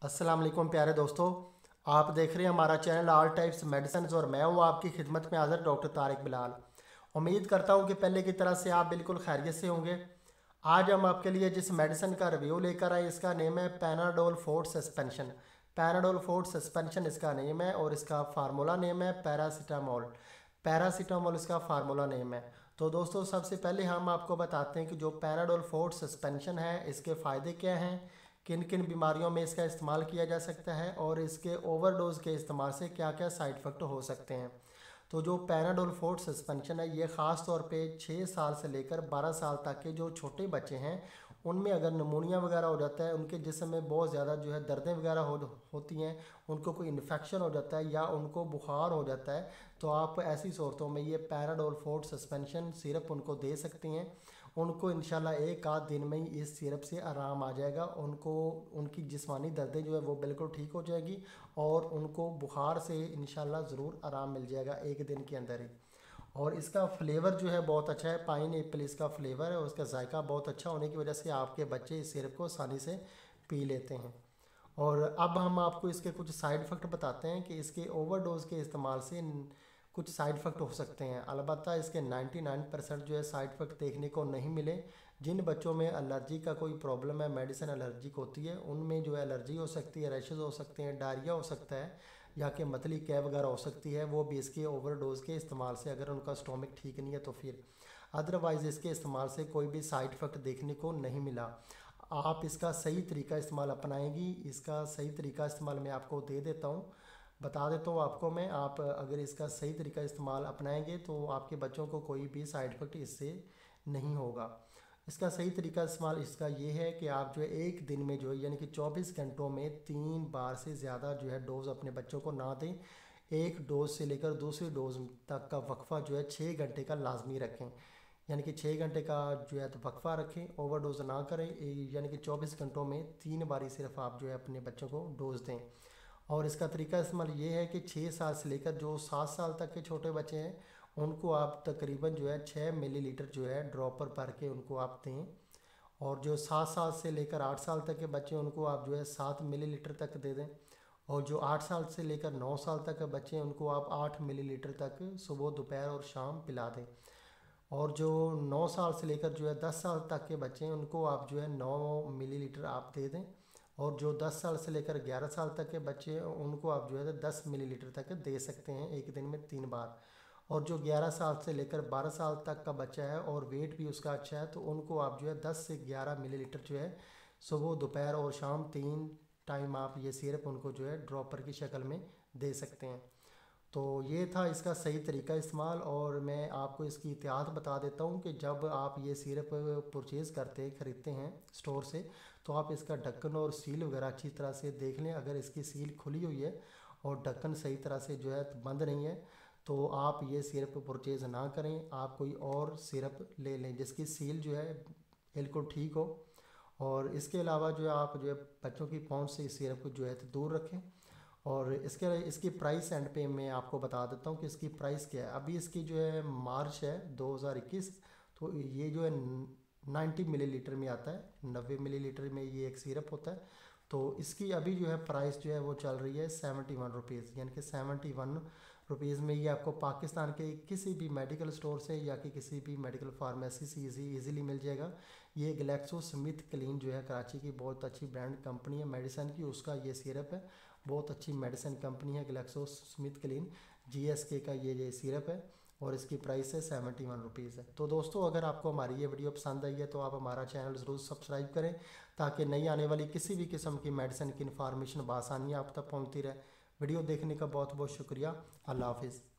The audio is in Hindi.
अस्सलाम वालेकुम प्यारे दोस्तों, आप देख रहे हैं हमारा चैनल ऑल टाइप्स मेडिसिन और मैं हूँ आपकी खिदमत में हाज़िर डॉक्टर तारिक बिलाल। उम्मीद करता हूँ कि पहले की तरह से आप बिल्कुल खैरियत से होंगे। आज हम आपके लिए जिस मेडिसिन का रिव्यू लेकर आए इसका नेम है Panadol fort suspension. Panadol fort suspension इसका नेम है और इसका फार्मूला नेम है पैरासीटामोल। पैरासीटामोल इसका फार्मूला नेम है। तो दोस्तों सबसे पहले हम आपको बताते हैं कि जो पैनाडोल फोर्ट सस्पेंशन है इसके फ़ायदे क्या हैं, किन किन बीमारियों में इसका इस्तेमाल किया जा सकता है और इसके ओवरडोज के इस्तेमाल से क्या क्या साइड इफ़ेक्ट हो सकते हैं। तो जो पैनाडोल फोर्ट सस्पेंशन है ये ख़ास तौर पे 6 साल से लेकर 12 साल तक के जो छोटे बच्चे हैं उनमें अगर नमूनिया वगैरह हो जाता है, उनके जिस्म में बहुत ज़्यादा जो है दर्दें वगैरह होती हैं, उनको कोई इन्फेक्शन हो जाता है या उनको बुखार हो जाता है, तो आप ऐसी सूरतों में ये पैनाडोल फोर्ट सस्पेंशन सिरप उनको दे सकती हैं। उनको इंशाल्लाह एक आध दिन में ही इस सिरप से आराम आ जाएगा। उनको उनकी जिस्मानी दर्दें जो है वो बिल्कुल ठीक हो जाएगी और उनको बुखार से इंशाल्लाह ज़रूर आराम मिल जाएगा एक दिन के अंदर ही। और इसका फ्लेवर जो है बहुत अच्छा है, पाइन एप्पल इसका फ्लेवर है और उसका जायका बहुत अच्छा होने की वजह से आपके बच्चे इस सिरप को आसानी से पी लेते हैं। और अब हम आपको इसके कुछ साइड इफ़ेक्ट बताते हैं कि इसके ओवरडोज के इस्तेमाल से कुछ साइड इफ़ेक्ट हो सकते हैं। अलबत्ता इसके 99% जो है साइड इफ़ेक्ट देखने को नहीं मिले। जिन बच्चों में एलर्जी का कोई प्रॉब्लम है, मेडिसिन एलर्जिक होती है, उनमें जो है एलर्जी हो सकती है, रैशेज़ हो सकते हैं, डायरिया हो सकता है या कि मतली कैप वगैरह हो सकती है, वो भी इसके ओवरडोज के इस्तेमाल से, अगर उनका स्टोमिक ठीक नहीं है तो फिर। अदरवाइज़ इसके इस्तेमाल से कोई भी साइड इफ़ेक्ट देखने को नहीं मिला। आप इसका सही तरीका इस्तेमाल अपनाएंगी, इसका सही तरीका इस्तेमाल मैं आपको दे देता हूँ, बता देता हूँ आपको मैं। आप अगर इसका सही तरीका इस्तेमाल अपनाएंगे तो आपके बच्चों को कोई भी साइड इफ़ेक्ट इससे नहीं होगा। इसका सही तरीका इस्तेमाल इसका ये है कि आप जो है एक दिन में जो है यानी कि 24 घंटों में 3 बार से ज़्यादा जो है डोज़ अपने बच्चों को ना दें। एक डोज से लेकर दूसरी डोज तक का वक्फ़ा जो है 6 घंटे का लाजमी रखें, यानी कि 6 घंटे का जो है तो वक्फ़ा रखें, ओवरडोज ना करें। यानी कि 24 घंटों में 3 बारी सिर्फ आप जो है अपने बच्चों को डोज़ दें। और इसका तरीका इस्तेमाल ये है कि 6 साल से लेकर जो 7 साल तक के छोटे बच्चे हैं उनको आप तकरीबन जो है 6 मिलीलीटर जो है ड्रॉपर भर के उनको आप दें। और जो 7 साल से लेकर 8 साल तक के बच्चे उनको आप जो है 7 मिलीलीटर तक दे दें। और जो 8 साल से लेकर 9 साल तक के बच्चे हैं उनको आप 8 मिलीलीटर तक सुबह दोपहर और शाम पिला दें। और जो 9 साल से लेकर जो है 10 साल तक के बच्चे हैं उनको आप जो है 9 मिलीलीटर आप दे दें। और जो 10 साल से लेकर 11 साल तक के बच्चे हैं उनको आप जो है 10 मिलीलीटर तक दे सकते हैं एक दिन में 3 बार। और जो 11 साल से लेकर 12 साल तक का बच्चा है और वेट भी उसका अच्छा है तो उनको आप जो है 10 से 11 मिलीलीटर जो है सुबह दोपहर और शाम 3 टाइम आप ये सिरप उनको जो है ड्रॉपर की शक्ल में दे सकते हैं। तो ये था इसका सही तरीका इस्तेमाल। और मैं आपको इसकी एहतियात बता देता हूँ कि जब आप ये सिरप परचेज़ ख़रीदते हैं स्टोर से तो आप इसका ढक्कन और सील वगैरह अच्छी तरह से देख लें। अगर इसकी सील खुली हुई है और ढक्कन सही तरह से जो है बंद नहीं है तो आप ये सिरप परचेज़ ना करें, आप कोई और सिरप ले लें जिसकी सील जो है बिल्कुल ठीक हो। और इसके अलावा जो है आप जो है बच्चों की पहुंच से इस सिरप को जो है तो दूर रखें। और इसकी प्राइस एंड पे मैं आपको बता देता हूँ कि इसकी प्राइस क्या है। अभी इसकी जो है मार्च है 2021, तो ये जो है 90 मिलीलीटर में आता है, 90 मिलीलीटर में ये एक सिरप होता है। तो इसकी अभी जो है प्राइस जो है वो चल रही है 71 रुपीज़, यानी कि 71 रुपीज़ में ये आपको पाकिस्तान के किसी भी मेडिकल स्टोर से या कि किसी भी मेडिकल फार्मेसी से ईज़िली मिल जाएगा। ये ग्लैक्सो स्मिथ क्लीन जो है कराची की बहुत अच्छी ब्रांड कंपनी है मेडिसिन की, उसका ये सिरप है। बहुत अच्छी मेडिसिन कंपनी है ग्लैक्सो स्मिथ क्लीन, GSK का ये सिरप है और इसकी प्राइस है 71 रुपीज़ है। तो दोस्तों अगर आपको हमारी ये वीडियो पसंद आई है तो आप हमारा चैनल ज़रूर सब्सक्राइब करें ताकि नई आने वाली किसी भी किस्म की मेडिसिन की इन्फॉर्मेशन बआसानी आप तक पहुँचती रहे। वीडियो देखने का बहुत बहुत शुक्रिया। अल्लाह हाफिज़।